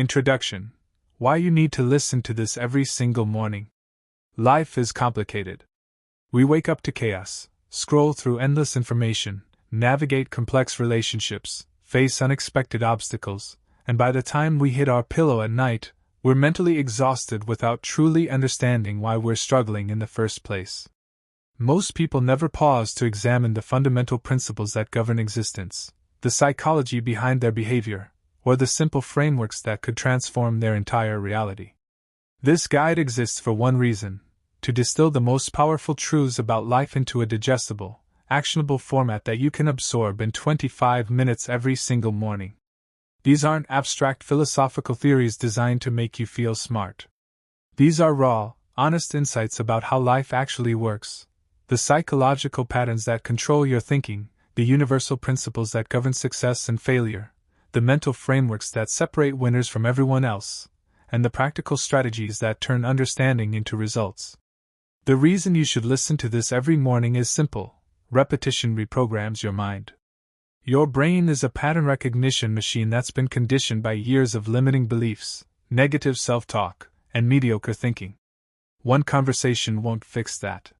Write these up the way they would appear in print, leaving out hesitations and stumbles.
Introduction. Why you need to listen to this every single morning. Life is complicated. We wake up to chaos, scroll through endless information, navigate complex relationships, face unexpected obstacles, and by the time we hit our pillow at night, we're mentally exhausted without truly understanding why we're struggling in the first place. Most people never pause to examine the fundamental principles that govern existence, the psychology behind their behavior, or the simple frameworks that could transform their entire reality. This guide exists for one reason: to distill the most powerful truths about life into a digestible, actionable format that you can absorb in 25 minutes every single morning. These aren't abstract philosophical theories designed to make you feel smart. These are raw, honest insights about how life actually works, the psychological patterns that control your thinking, the universal principles that govern success and failure, the mental frameworks that separate winners from everyone else, and the practical strategies that turn understanding into results. The reason you should listen to this every morning is simple: repetition reprograms your mind. Your brain is a pattern recognition machine that's been conditioned by years of limiting beliefs, negative self-talk, and mediocre thinking. One conversation won't fix that.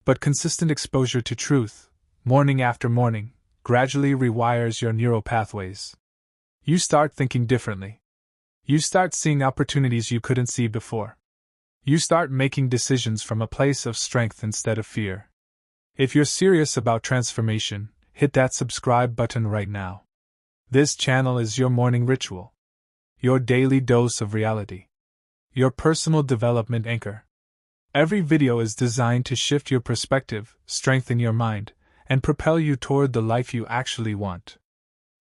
But consistent exposure to truth, morning after morning, gradually rewires your neural pathways. You start thinking differently. You start seeing opportunities you couldn't see before. You start making decisions from a place of strength instead of fear. If you're serious about transformation, hit that subscribe button right now. This channel is your morning ritual, your daily dose of reality, your personal development anchor. Every video is designed to shift your perspective, strengthen your mind, and propel you toward the life you actually want.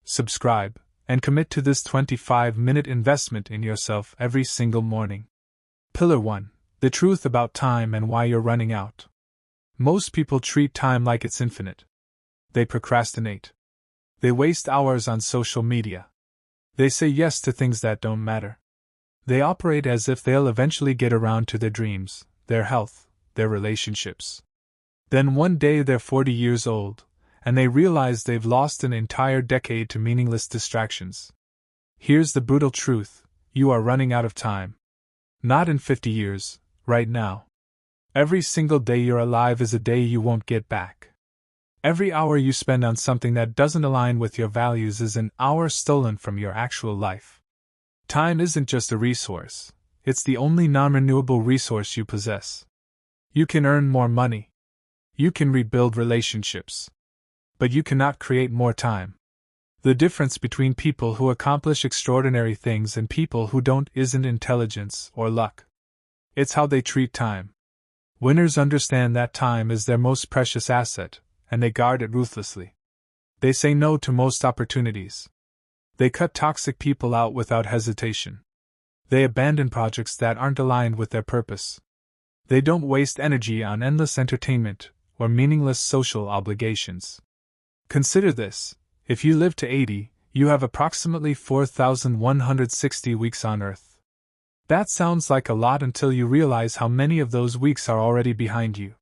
Subscribe and commit to this 25-minute investment in yourself every single morning. Pillar 1. The truth about time and why you're running out. Most people treat time like it's infinite. They procrastinate. They waste hours on social media. They say yes to things that don't matter. They operate as if they'll eventually get around to their dreams, their health, their relationships. Then one day they're 40 years old, and they realize they've lost an entire decade to meaningless distractions. Here's the brutal truth: you are running out of time. Not in 50 years, right now. Every single day you're alive is a day you won't get back. Every hour you spend on something that doesn't align with your values is an hour stolen from your actual life. Time isn't just a resource, it's the only non-renewable resource you possess. You can earn more money. You can rebuild relationships. But you cannot create more time. The difference between people who accomplish extraordinary things and people who don't isn't intelligence or luck. It's how they treat time. Winners understand that time is their most precious asset, and they guard it ruthlessly. They say no to most opportunities. They cut toxic people out without hesitation. They abandon projects that aren't aligned with their purpose. They don't waste energy on endless entertainment or meaningless social obligations. Consider this: if you live to 80, you have approximately 4,160 weeks on Earth. That sounds like a lot until you realize how many of those weeks are already behind you.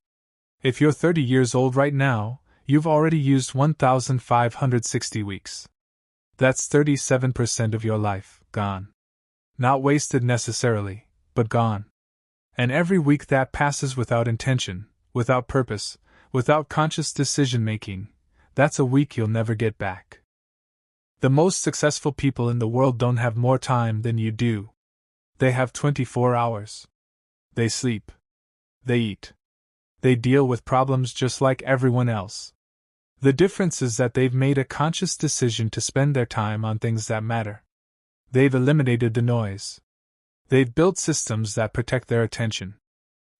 If you're 30 years old right now, you've already used 1,560 weeks. That's 37% of your life gone. Not wasted necessarily, but gone. And every week that passes without intention, without purpose, without conscious decision-making, that's a week you'll never get back. The most successful people in the world don't have more time than you do. They have 24 hours. They sleep. They eat. They deal with problems just like everyone else. The difference is that they've made a conscious decision to spend their time on things that matter. They've eliminated the noise. They've built systems that protect their attention.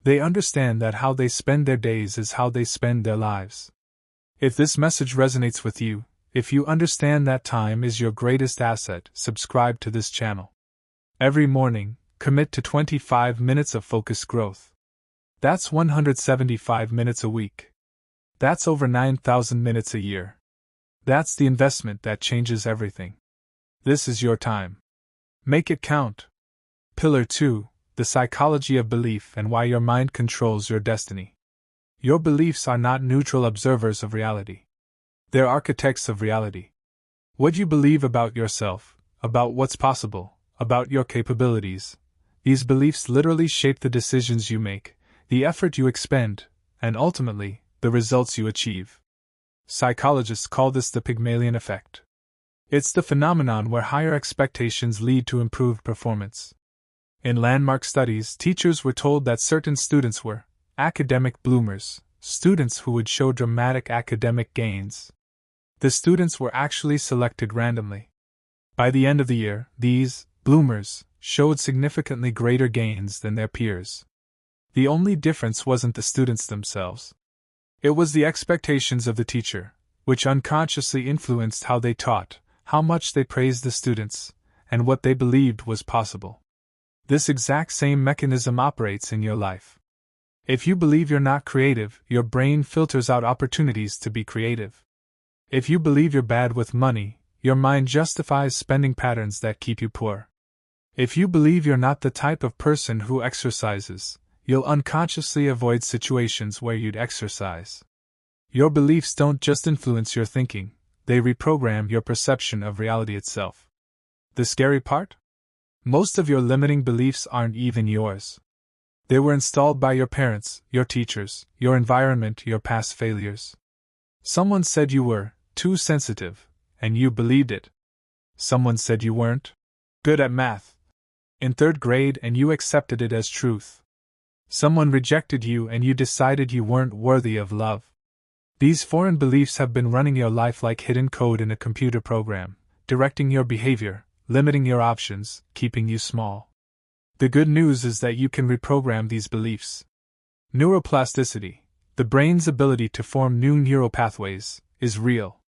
They understand that how they spend their days is how they spend their lives. If this message resonates with you, if you understand that time is your greatest asset, subscribe to this channel. Every morning, commit to 25 minutes of focused growth. That's 175 minutes a week. That's over 9,000 minutes a year. That's the investment that changes everything. This is your time. Make it count. Pillar 2: The psychology of belief and why your mind controls your destiny. Your beliefs are not neutral observers of reality. They're architects of reality. What you believe about yourself, about what's possible, about your capabilities. These beliefs literally shape the decisions you make, the effort you expend, and ultimately, the results you achieve. Psychologists call this the Pygmalion effect. It's the phenomenon where higher expectations lead to improved performance. In landmark studies, teachers were told that certain students were academic bloomers, students who would show dramatic academic gains. The students were actually selected randomly. By the end of the year, these bloomers showed significantly greater gains than their peers. The only difference wasn't the students themselves. It was the expectations of the teacher, which unconsciously influenced how they taught, how much they praised the students, and what they believed was possible. This exact same mechanism operates in your life. If you believe you're not creative, your brain filters out opportunities to be creative. If you believe you're bad with money, your mind justifies spending patterns that keep you poor. If you believe you're not the type of person who exercises, you'll unconsciously avoid situations where you'd exercise. Your beliefs don't just influence your thinking, they reprogram your perception of reality itself. The scary part? Most of your limiting beliefs aren't even yours. They were installed by your parents, your teachers, your environment, your past failures. Someone said you were too sensitive, and you believed it. Someone said you weren't good at math in 3rd grade, and you accepted it as truth. Someone rejected you, and you decided you weren't worthy of love. These foreign beliefs have been running your life like hidden code in a computer program, directing your behavior, limiting your options, keeping you small. The good news is that you can reprogram these beliefs. Neuroplasticity, the brain's ability to form new neural pathways, is real.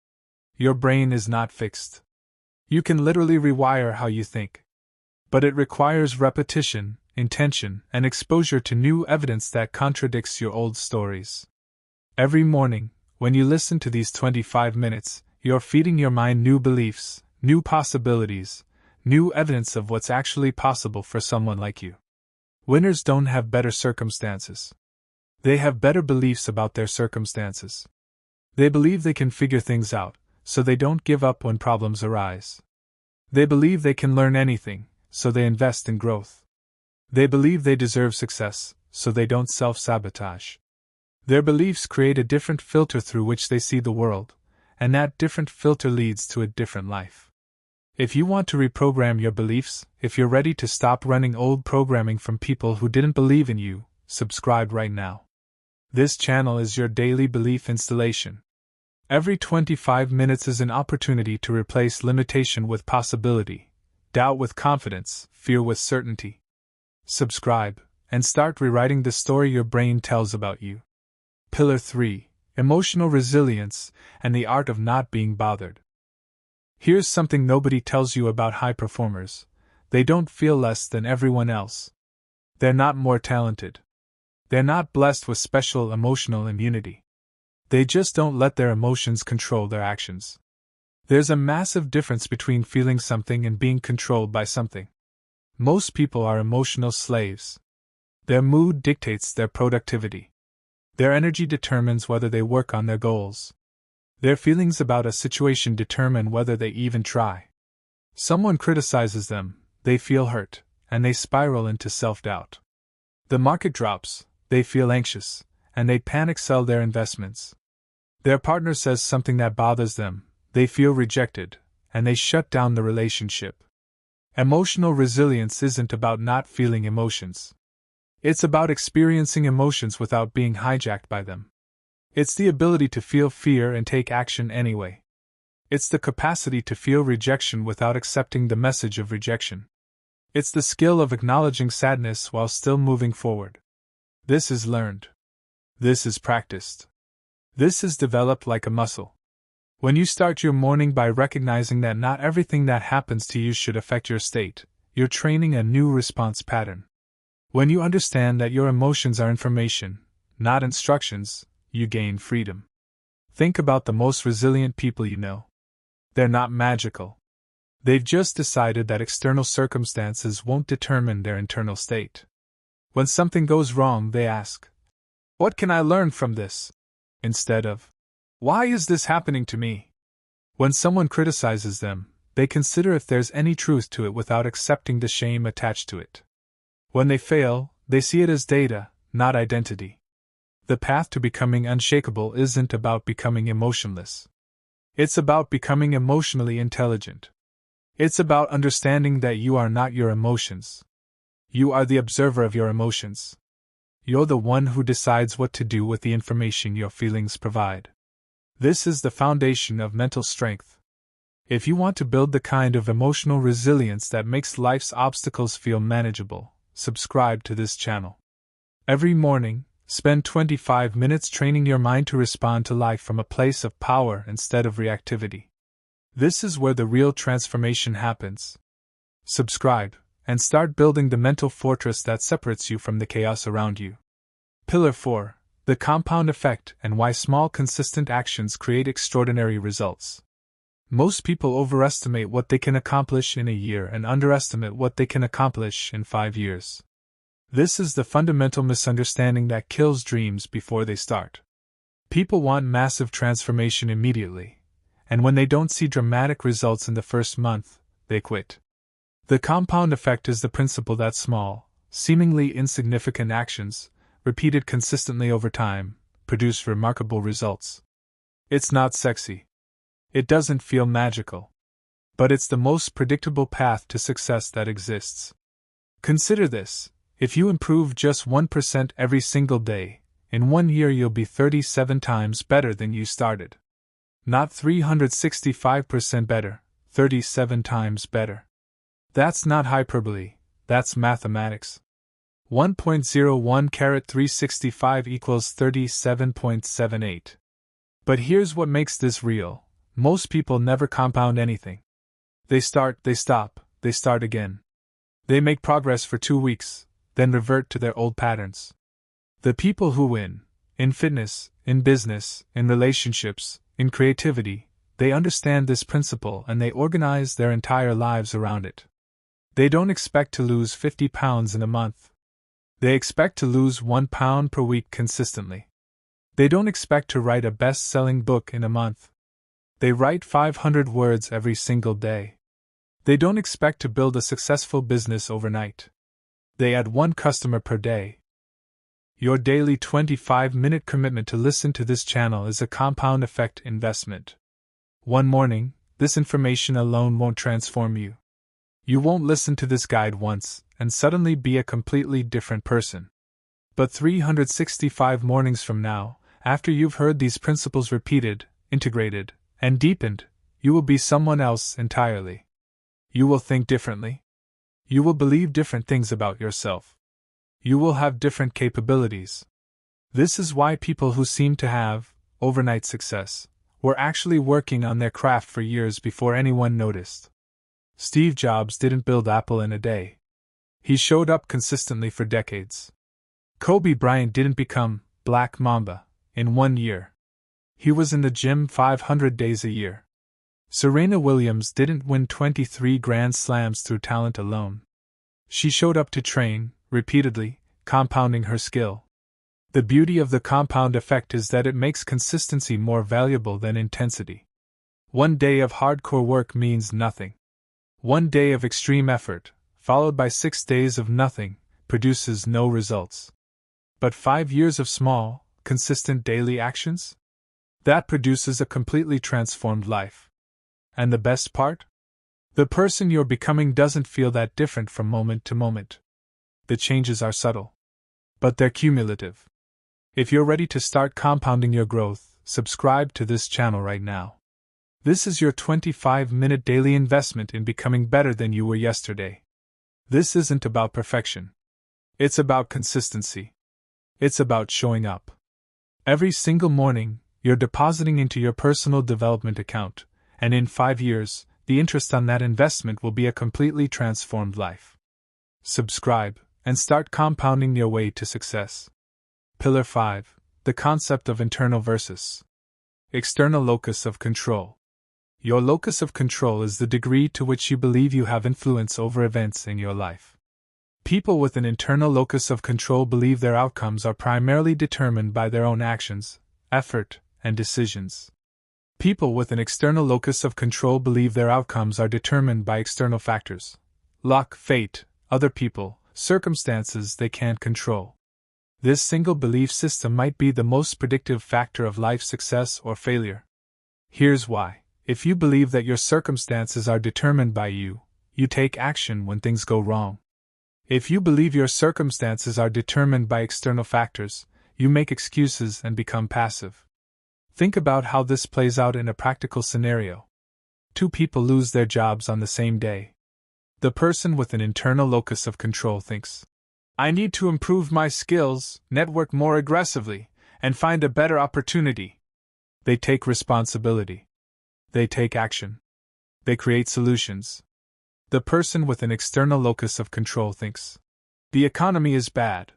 Your brain is not fixed. You can literally rewire how you think. But it requires repetition, intention, and exposure to new evidence that contradicts your old stories. Every morning, when you listen to these 25 minutes, you're feeding your mind new beliefs, new possibilities, new evidence of what's actually possible for someone like you. Winners don't have better circumstances. They have better beliefs about their circumstances. They believe they can figure things out, so they don't give up when problems arise. They believe they can learn anything, so they invest in growth. They believe they deserve success, so they don't self-sabotage. Their beliefs create a different filter through which they see the world, and that different filter leads to a different life. If you want to reprogram your beliefs, if you're ready to stop running old programming from people who didn't believe in you, subscribe right now. This channel is your daily belief installation. Every 25 minutes is an opportunity to replace limitation with possibility, doubt with confidence, fear with certainty. Subscribe, and start rewriting the story your brain tells about you. Pillar 3: Emotional Resilience and the Art of Not Being Bothered. Here's something nobody tells you about high performers: they don't feel less than everyone else. They're not more talented. They're not blessed with special emotional immunity. They just don't let their emotions control their actions. There's a massive difference between feeling something and being controlled by something. Most people are emotional slaves. Their mood dictates their productivity. Their energy determines whether they work on their goals. Their feelings about a situation determine whether they even try. Someone criticizes them, they feel hurt, and they spiral into self-doubt. The market drops, they feel anxious, and they panic sell their investments. Their partner says something that bothers them, they feel rejected, and they shut down the relationship. Emotional resilience isn't about not feeling emotions. It's about experiencing emotions without being hijacked by them. It's the ability to feel fear and take action anyway. It's the capacity to feel rejection without accepting the message of rejection. It's the skill of acknowledging sadness while still moving forward. This is learned. This is practiced. This is developed like a muscle. When you start your morning by recognizing that not everything that happens to you should affect your state, you're training a new response pattern. When you understand that your emotions are information, not instructions, you gain freedom. Think about the most resilient people you know. They're not magical. They've just decided that external circumstances won't determine their internal state. When something goes wrong, they ask, "What can I learn from this?" instead of, "Why is this happening to me?" When someone criticizes them, They consider if there's any truth to it without accepting the shame attached to it. When they fail, they see it as data, not identity. The path to becoming unshakable isn't about becoming emotionless. It's about becoming emotionally intelligent. It's about understanding that you are not your emotions. You are the observer of your emotions. You're the one who decides what to do with the information your feelings provide. This is the foundation of mental strength. If you want to build the kind of emotional resilience that makes life's obstacles feel manageable, subscribe to this channel. Every morning, spend 25 minutes training your mind to respond to life from a place of power instead of reactivity. This is where the real transformation happens. Subscribe, and start building the mental fortress that separates you from the chaos around you. Pillar 4. The compound effect and why small consistent actions create extraordinary results. Most people overestimate what they can accomplish in a year and underestimate what they can accomplish in 5 years. This is the fundamental misunderstanding that kills dreams before they start. People want massive transformation immediately, and when they don't see dramatic results in the first month, they quit. The compound effect is the principle that small, seemingly insignificant actions, repeated consistently over time, produce remarkable results. It's not sexy. It doesn't feel magical. But it's the most predictable path to success that exists. Consider this: if you improve just 1% every single day, in 1 year you'll be 37 times better than you started. Not 365% better, 37 times better. That's not hyperbole, that's mathematics. 1.01 carat 365 equals 37.78. But here's what makes this real: most people never compound anything. They start, they stop, they start again. They make progress for 2 weeks, then revert to their old patterns. The people who win, in fitness, in business, in relationships, in creativity, they understand this principle and they organize their entire lives around it. They don't expect to lose 50 pounds in a month. They expect to lose 1 pound per week consistently. They don't expect to write a best-selling book in a month. They write 500 words every single day. They don't expect to build a successful business overnight. They add 1 customer per day. Your daily 25-minute commitment to listen to this channel is a compound effect investment. One morning, this information alone won't transform you. You won't listen to this guide once and suddenly be a completely different person. But 365 mornings from now, after you've heard these principles repeated, integrated, and deepened, you will be someone else entirely. You will think differently. You will believe different things about yourself. You will have different capabilities. This is why people who seem to have overnight success were actually working on their craft for years before anyone noticed. Steve Jobs didn't build Apple in a day. He showed up consistently for decades. Kobe Bryant didn't become Black Mamba in 1 year. He was in the gym 500 days a year. Serena Williams didn't win 23 Grand Slams through talent alone. She showed up to train, repeatedly, compounding her skill. The beauty of the compound effect is that it makes consistency more valuable than intensity. 1 day of hardcore work means nothing. 1 day of extreme effort, followed by 6 days of nothing, produces no results. But 5 years of small, consistent daily actions? That produces a completely transformed life. And the best part? The person you're becoming doesn't feel that different from moment to moment. The changes are subtle. But they're cumulative. If you're ready to start compounding your growth, subscribe to this channel right now. This is your 25-minute daily investment in becoming better than you were yesterday. This isn't about perfection. It's about consistency. It's about showing up. Every single morning, you're depositing into your personal development account, and in 5 years, the interest on that investment will be a completely transformed life. Subscribe, and start compounding your way to success. Pillar 5. The concept of internal versus external locus of control. Your locus of control is the degree to which you believe you have influence over events in your life. People with an internal locus of control believe their outcomes are primarily determined by their own actions, effort, and decisions. People with an external locus of control believe their outcomes are determined by external factors: luck, fate, other people, circumstances they can't control. This single belief system might be the most predictive factor of life success or failure. Here's why. If you believe that your circumstances are determined by you, you take action when things go wrong. If you believe your circumstances are determined by external factors, you make excuses and become passive. Think about how this plays out in a practical scenario. Two people lose their jobs on the same day. The person with an internal locus of control thinks, "I need to improve my skills, network more aggressively, and find a better opportunity." They take responsibility. They take action. They create solutions. The person with an external locus of control thinks, "The economy is bad,"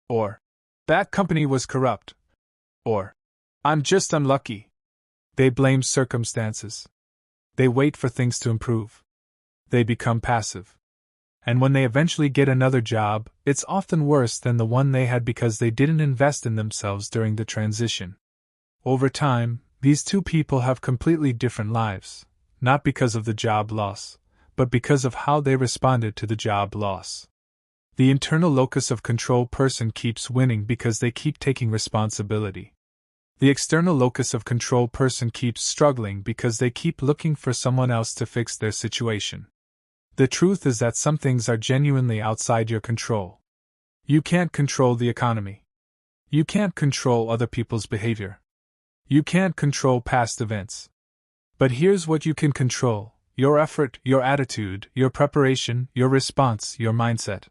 or "That company was corrupt," or "I'm just unlucky." They blame circumstances. They wait for things to improve. They become passive. And when they eventually get another job, it's often worse than the one they had because they didn't invest in themselves during the transition. Over time, these two people have completely different lives, not because of the job loss, but because of how they responded to the job loss. The internal locus of control person keeps winning because they keep taking responsibility. The external locus of control person keeps struggling because they keep looking for someone else to fix their situation. The truth is that some things are genuinely outside your control. You can't control the economy. You can't control other people's behavior. You can't control past events. But here's what you can control: your effort, your attitude, your preparation, your response, your mindset.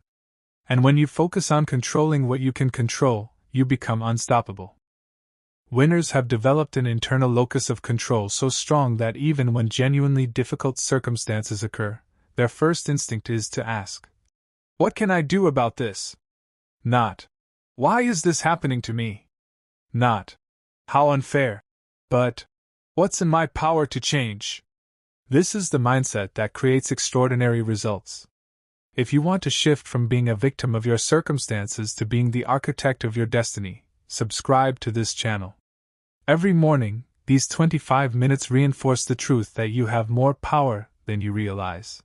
And when you focus on controlling what you can control, you become unstoppable. Winners have developed an internal locus of control so strong that even when genuinely difficult circumstances occur, their first instinct is to ask, "What can I do about this?" Not, "Why is this happening to me?" Not, "How unfair?" But, "What's in my power to change?" This is the mindset that creates extraordinary results. If you want to shift from being a victim of your circumstances to being the architect of your destiny, subscribe to this channel. Every morning, these 25 minutes reinforce the truth that you have more power than you realize.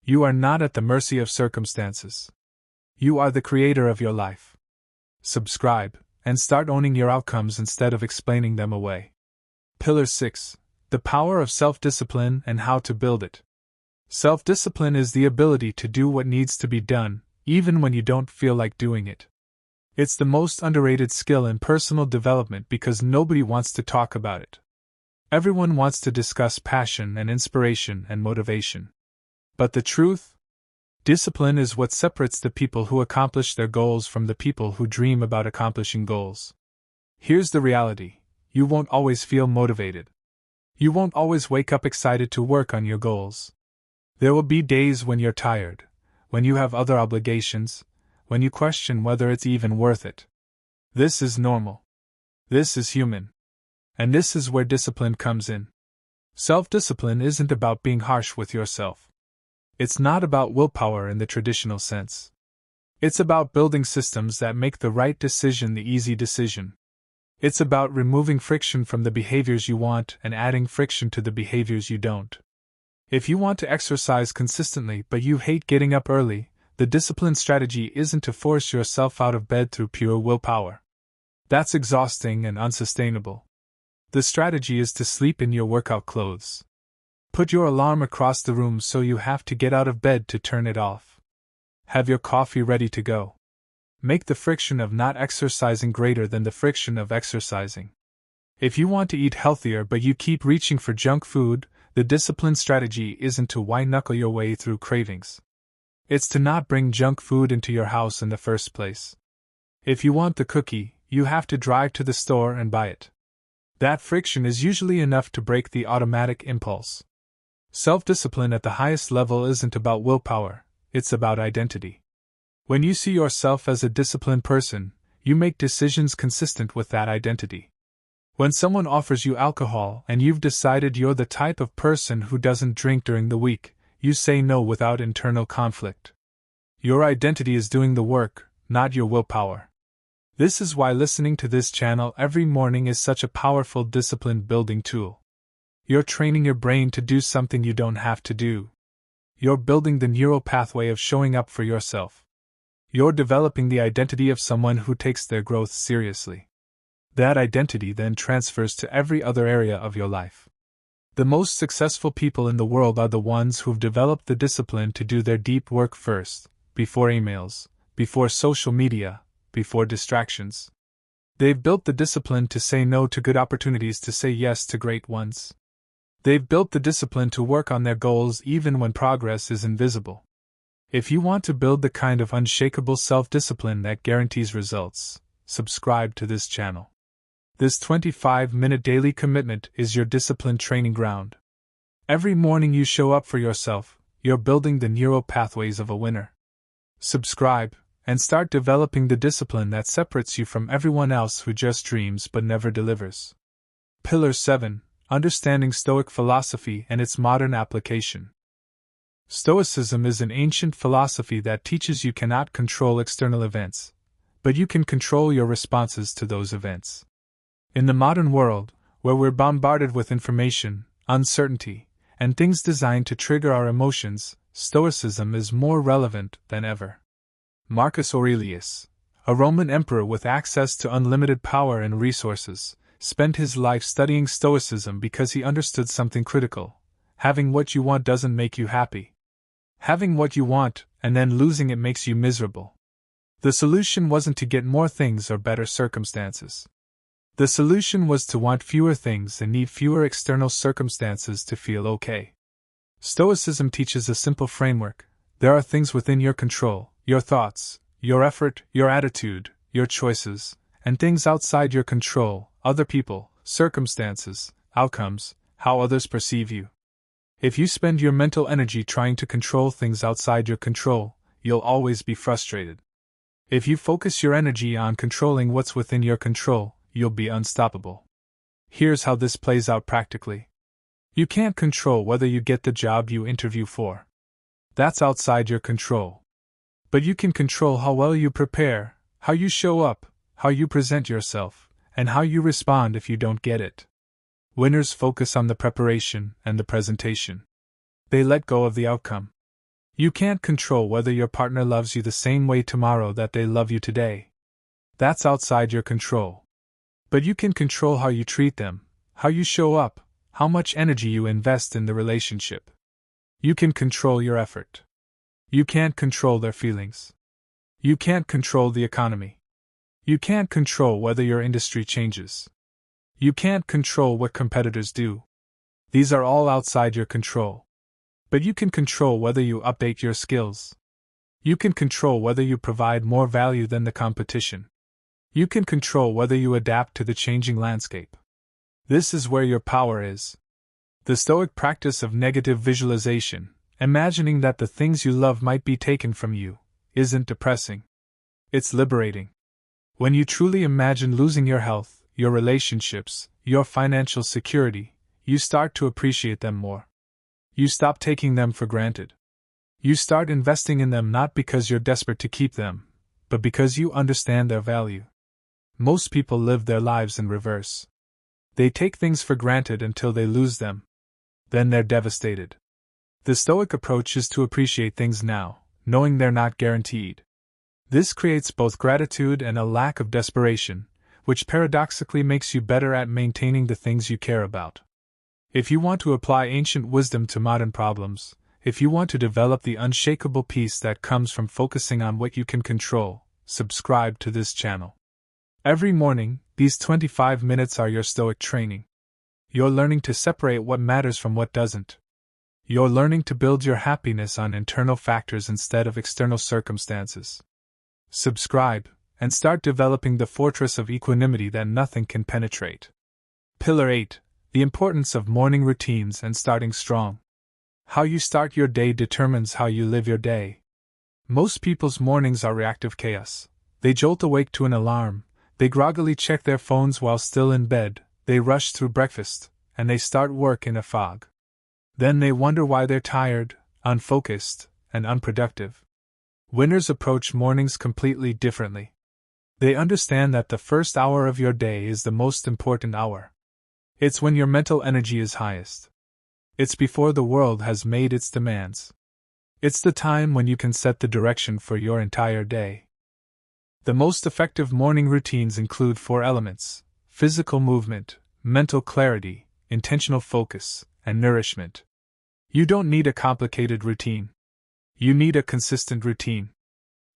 You are not at the mercy of circumstances. You are the creator of your life. Subscribe, and start owning your outcomes instead of explaining them away. Pillar 6. The power of self-discipline and how to build it. Self-discipline is the ability to do what needs to be done, even when you don't feel like doing it. It's the most underrated skill in personal development because nobody wants to talk about it. Everyone wants to discuss passion and inspiration and motivation. But the truth? Discipline is what separates the people who accomplish their goals from the people who dream about accomplishing goals. Here's the reality: you won't always feel motivated. You won't always wake up excited to work on your goals. There will be days when you're tired, when you have other obligations, when you question whether it's even worth it. This is normal. This is human. And this is where discipline comes in. Self-discipline isn't about being harsh with yourself. It's not about willpower in the traditional sense. It's about building systems that make the right decision the easy decision. It's about removing friction from the behaviors you want and adding friction to the behaviors you don't. If you want to exercise consistently but you hate getting up early, the discipline strategy isn't to force yourself out of bed through pure willpower. That's exhausting and unsustainable. The strategy is to sleep in your workout clothes. Put your alarm across the room so you have to get out of bed to turn it off. Have your coffee ready to go. Make the friction of not exercising greater than the friction of exercising. If you want to eat healthier but you keep reaching for junk food, the discipline strategy isn't to white-knuckle your way through cravings. It's to not bring junk food into your house in the first place. If you want the cookie, you have to drive to the store and buy it. That friction is usually enough to break the automatic impulse. Self-discipline at the highest level isn't about willpower, it's about identity. When you see yourself as a disciplined person, you make decisions consistent with that identity. When someone offers you alcohol and you've decided you're the type of person who doesn't drink during the week, you say no without internal conflict. Your identity is doing the work, not your willpower. This is why listening to this channel every morning is such a powerful discipline-building tool. You're training your brain to do something you don't have to do. You're building the neural pathway of showing up for yourself. You're developing the identity of someone who takes their growth seriously. That identity then transfers to every other area of your life. The most successful people in the world are the ones who've developed the discipline to do their deep work first, before emails, before social media, before distractions. They've built the discipline to say no to good opportunities to say yes to great ones. They've built the discipline to work on their goals even when progress is invisible. If you want to build the kind of unshakable self-discipline that guarantees results, subscribe to this channel. This 25-minute daily commitment is your discipline training ground. Every morning you show up for yourself, you're building the neural pathways of a winner. Subscribe, and start developing the discipline that separates you from everyone else who just dreams but never delivers. Pillar 7. Understanding Stoic philosophy and its modern application. Stoicism is an ancient philosophy that teaches you cannot control external events, but you can control your responses to those events. In the modern world, where we're bombarded with information, uncertainty, and things designed to trigger our emotions, Stoicism is more relevant than ever. Marcus Aurelius, a Roman emperor with access to unlimited power and resources, spent his life studying Stoicism because he understood something critical. Having what you want doesn't make you happy. Having what you want, and then losing it makes you miserable. The solution wasn't to get more things or better circumstances. The solution was to want fewer things and need fewer external circumstances to feel okay. Stoicism teaches a simple framework. There are things within your control, your thoughts, your effort, your attitude, your choices, and things outside your control, other people, circumstances, outcomes, how others perceive you. If you spend your mental energy trying to control things outside your control, you'll always be frustrated. If you focus your energy on controlling what's within your control, you'll be unstoppable. Here's how this plays out practically. You can't control whether you get the job you interview for. That's outside your control. But you can control how well you prepare, how you show up, how you present yourself, and how you respond if you don't get it. Winners focus on the preparation and the presentation. They let go of the outcome. You can't control whether your partner loves you the same way tomorrow that they love you today. That's outside your control. But you can control how you treat them, how you show up, how much energy you invest in the relationship. You can control your effort. You can't control their feelings. You can't control the economy. You can't control whether your industry changes. You can't control what competitors do. These are all outside your control. But you can control whether you update your skills. You can control whether you provide more value than the competition. You can control whether you adapt to the changing landscape. This is where your power is. The Stoic practice of negative visualization, imagining that the things you love might be taken from you, isn't depressing. It's liberating. When you truly imagine losing your health, your relationships, your financial security, you start to appreciate them more. You stop taking them for granted. You start investing in them not because you're desperate to keep them, but because you understand their value. Most people live their lives in reverse. They take things for granted until they lose them. Then they're devastated. The Stoic approach is to appreciate things now, knowing they're not guaranteed. This creates both gratitude and a lack of desperation, which paradoxically makes you better at maintaining the things you care about. If you want to apply ancient wisdom to modern problems, if you want to develop the unshakable peace that comes from focusing on what you can control, subscribe to this channel. Every morning, these 25 minutes are your Stoic training. You're learning to separate what matters from what doesn't. You're learning to build your happiness on internal factors instead of external circumstances. Subscribe, and start developing the fortress of equanimity that nothing can penetrate. Pillar 8. The importance of morning routines and starting strong. How you start your day determines how you live your day. Most people's mornings are reactive chaos. They jolt awake to an alarm, they groggily check their phones while still in bed, they rush through breakfast, and they start work in a fog. Then they wonder why they're tired, unfocused, and unproductive. Winners approach mornings completely differently. They understand that the first hour of your day is the most important hour. It's when your mental energy is highest. It's before the world has made its demands. It's the time when you can set the direction for your entire day. The most effective morning routines include 4 elements: physical movement, mental clarity, intentional focus, and nourishment. You don't need a complicated routine. You need a consistent routine.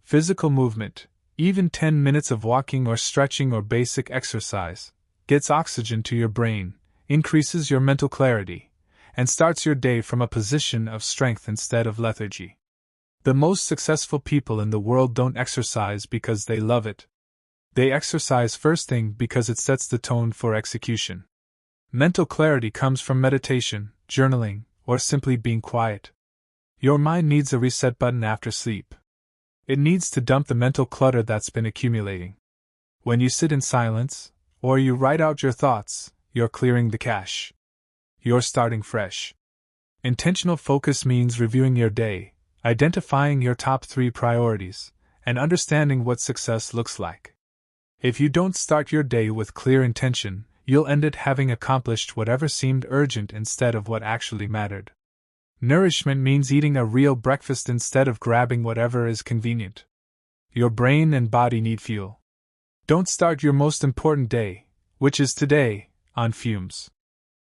Physical movement, even 10 minutes of walking or stretching or basic exercise, gets oxygen to your brain, increases your mental clarity, and starts your day from a position of strength instead of lethargy. The most successful people in the world don't exercise because they love it. They exercise first thing because it sets the tone for execution. Mental clarity comes from meditation, journaling, or simply being quiet. Your mind needs a reset button after sleep. It needs to dump the mental clutter that's been accumulating. When you sit in silence, or you write out your thoughts, you're clearing the cache. You're starting fresh. Intentional focus means reviewing your day, identifying your top 3 priorities, and understanding what success looks like. If you don't start your day with clear intention, you'll end it having accomplished whatever seemed urgent instead of what actually mattered. Nourishment means eating a real breakfast instead of grabbing whatever is convenient. Your brain and body need fuel. Don't start your most important day, which is today, on fumes.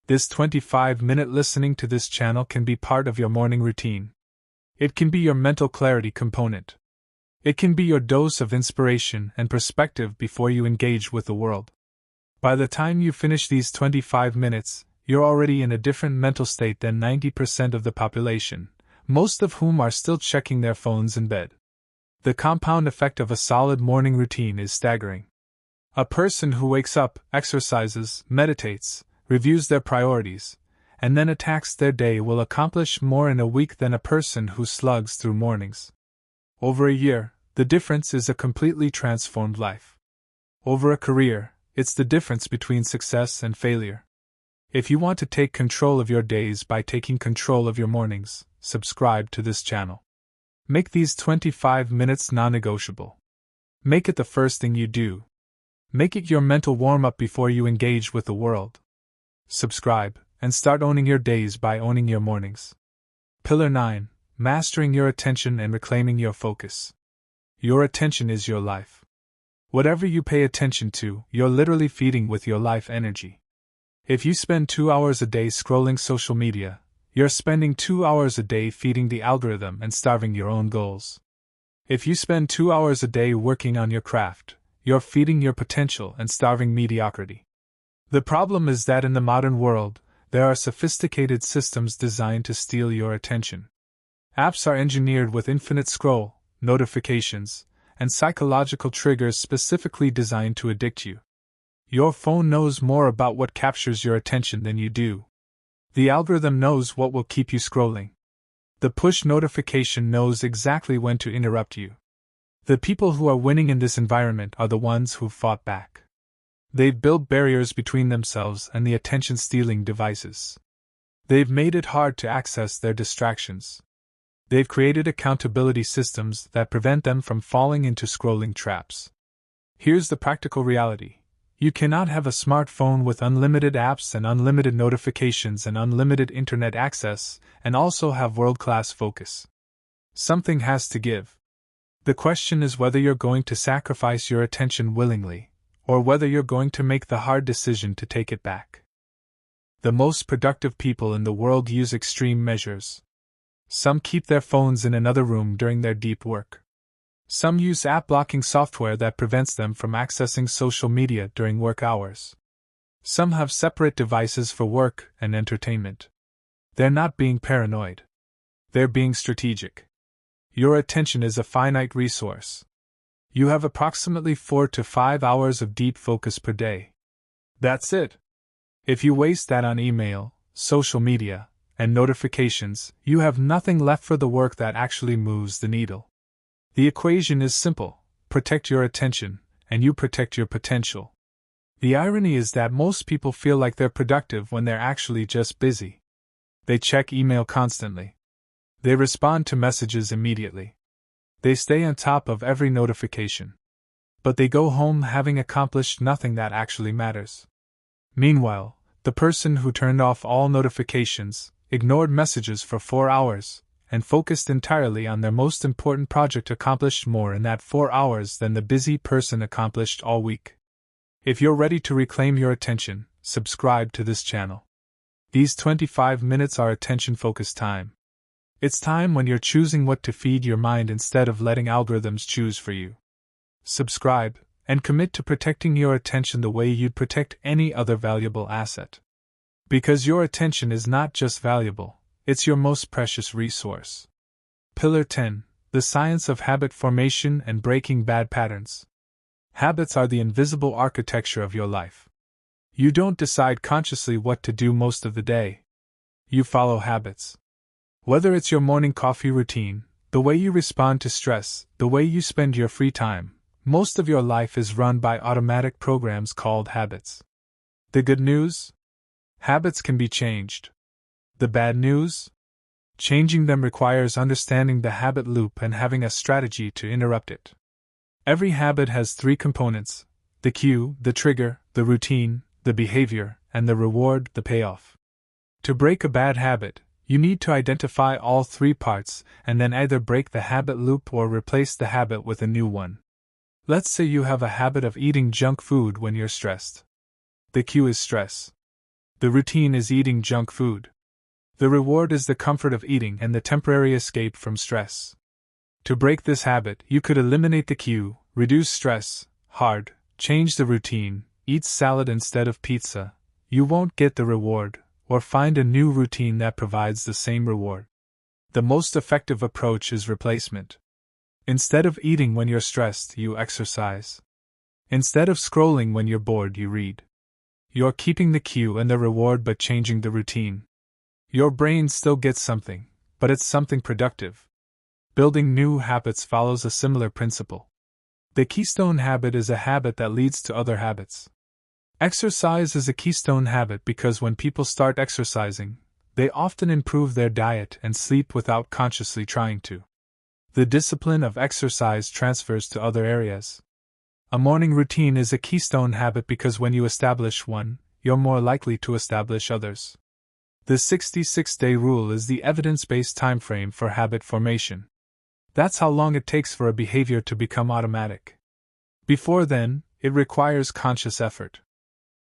This 25-minute listening to this channel can be part of your morning routine. It can be your mental clarity component. It can be your dose of inspiration and perspective before you engage with the world. By the time you finish these 25 minutes, you're already in a different mental state than 90% of the population, most of whom are still checking their phones in bed. The compound effect of a solid morning routine is staggering. A person who wakes up, exercises, meditates, reviews their priorities, and then attacks their day will accomplish more in a week than a person who slugs through mornings. Over a year, the difference is a completely transformed life. Over a career, it's the difference between success and failure. If you want to take control of your days by taking control of your mornings, subscribe to this channel. Make these 25 minutes non-negotiable. Make it the first thing you do. Make it your mental warm-up before you engage with the world. Subscribe, and start owning your days by owning your mornings. Pillar 9. Mastering your attention and reclaiming your focus. Your attention is your life. Whatever you pay attention to, you're literally feeding with your life energy. If you spend 2 hours a day scrolling social media, you're spending 2 hours a day feeding the algorithm and starving your own goals. If you spend 2 hours a day working on your craft, you're feeding your potential and starving mediocrity. The problem is that in the modern world, there are sophisticated systems designed to steal your attention. Apps are engineered with infinite scroll, notifications, and psychological triggers specifically designed to addict you. Your phone knows more about what captures your attention than you do. The algorithm knows what will keep you scrolling. The push notification knows exactly when to interrupt you. The people who are winning in this environment are the ones who fought back. They've built barriers between themselves and the attention-stealing devices. They've made it hard to access their distractions. They've created accountability systems that prevent them from falling into scrolling traps. Here's the practical reality. You cannot have a smartphone with unlimited apps and unlimited notifications and unlimited internet access, and also have world-class focus. Something has to give. The question is whether you're going to sacrifice your attention willingly, or whether you're going to make the hard decision to take it back. The most productive people in the world use extreme measures. Some keep their phones in another room during their deep work. Some use app-blocking software that prevents them from accessing social media during work hours. Some have separate devices for work and entertainment. They're not being paranoid. They're being strategic. Your attention is a finite resource. You have approximately 4 to 5 hours of deep focus per day. That's it. If you waste that on email, social media, and notifications, you have nothing left for the work that actually moves the needle. The equation is simple: protect your attention, and you protect your potential. The irony is that most people feel like they're productive when they're actually just busy. They check email constantly. They respond to messages immediately. They stay on top of every notification. But they go home having accomplished nothing that actually matters. Meanwhile, The person who turned off all notifications, ignored messages for 4 hours, and focused entirely on their most important project accomplished more in that 4 hours than the busy person accomplished all week. If you're ready to reclaim your attention, subscribe to this channel. These 25 minutes are attention-focused time. It's time when you're choosing what to feed your mind instead of letting algorithms choose for you. Subscribe, and commit to protecting your attention the way you'd protect any other valuable asset. Because your attention is not just valuable, it's your most precious resource. Pillar 10. The Science of Habit Formation and Breaking Bad Patterns. Habits are the invisible architecture of your life. You don't decide consciously what to do most of the day. You follow habits. Whether it's your morning coffee routine, the way you respond to stress, the way you spend your free time, most of your life is run by automatic programs called habits. The good news? Habits can be changed. The bad news? Changing them requires understanding the habit loop and having a strategy to interrupt it. Every habit has 3 components: the cue, the trigger, the routine, the behavior, and the reward, the payoff. To break a bad habit, you need to identify all 3 parts and then either break the habit loop or replace the habit with a new one. Let's say you have a habit of eating junk food when you're stressed. The cue is stress. The routine is eating junk food. The reward is the comfort of eating and the temporary escape from stress. To break this habit, you could eliminate the cue, reduce stress, change the routine, eat salad instead of pizza. You won't get the reward, or find a new routine that provides the same reward. The most effective approach is replacement. Instead of eating when you're stressed, you exercise. Instead of scrolling when you're bored, you read. You're keeping the cue and the reward but changing the routine. Your brain still gets something, but it's something productive. Building new habits follows a similar principle. The keystone habit is a habit that leads to other habits. Exercise is a keystone habit because when people start exercising, they often improve their diet and sleep without consciously trying to. The discipline of exercise transfers to other areas. A morning routine is a keystone habit because when you establish one, you're more likely to establish others. The 66-day rule is the evidence-based timeframe for habit formation. That's how long it takes for a behavior to become automatic. Before then, it requires conscious effort.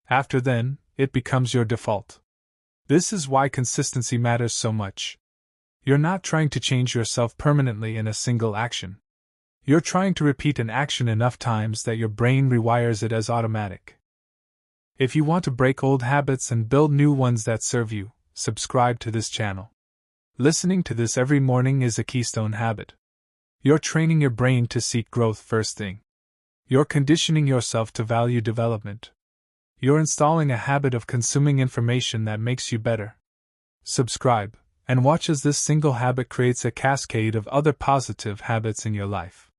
After then, it becomes your default. This is why consistency matters so much. You're not trying to change yourself permanently in a single action. You're trying to repeat an action enough times that your brain rewires it as automatic. If you want to break old habits and build new ones that serve you, subscribe to this channel. Listening to this every morning is a keystone habit. You're training your brain to seek growth first thing. You're conditioning yourself to value development. You're installing a habit of consuming information that makes you better. Subscribe, and watch as this single habit creates a cascade of other positive habits in your life.